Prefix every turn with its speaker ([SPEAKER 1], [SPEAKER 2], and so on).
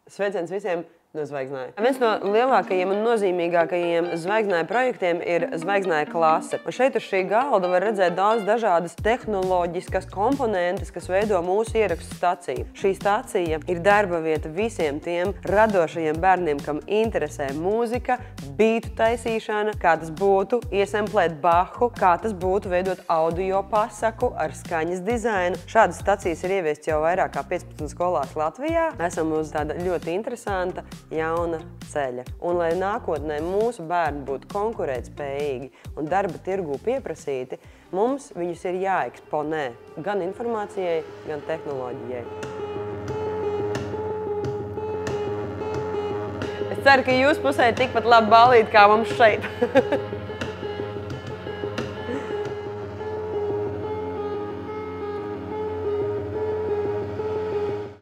[SPEAKER 1] Sveiciens visiem no Zvaigznāja. Viens no lielākajiem un nozīmīgākajiem Zvaigznāja projektiem ir Zvaigznāja klase. Un šeit uz šī galda var redzēt daudz dažādas tehnoloģiskas komponentes, kas veido mūsu ierakstu staciju. Šī stacija ir darba vieta visiem tiem radošajiem bērniem, kam interesē mūzika, bītu taisīšana, kā tas būtu iesemplēt Bahu, kā tas būtu veidot audio pasaku ar skaņas dizainu. Šādas stacijas ir ieviestas jau vairāk kā 15 skolās Latvijā. Esam uz tāda ļoti interesanta jauna ceļa. Un, lai nākotnē mūsu bērni būtu konkurētspējīgi un darba tirgū pieprasīti, mums viņus ir jāeksponē gan informācijai, gan tehnoloģijai. Es ceru, ka jūs pusē ir tikpat labi ballīti kā mums šeit.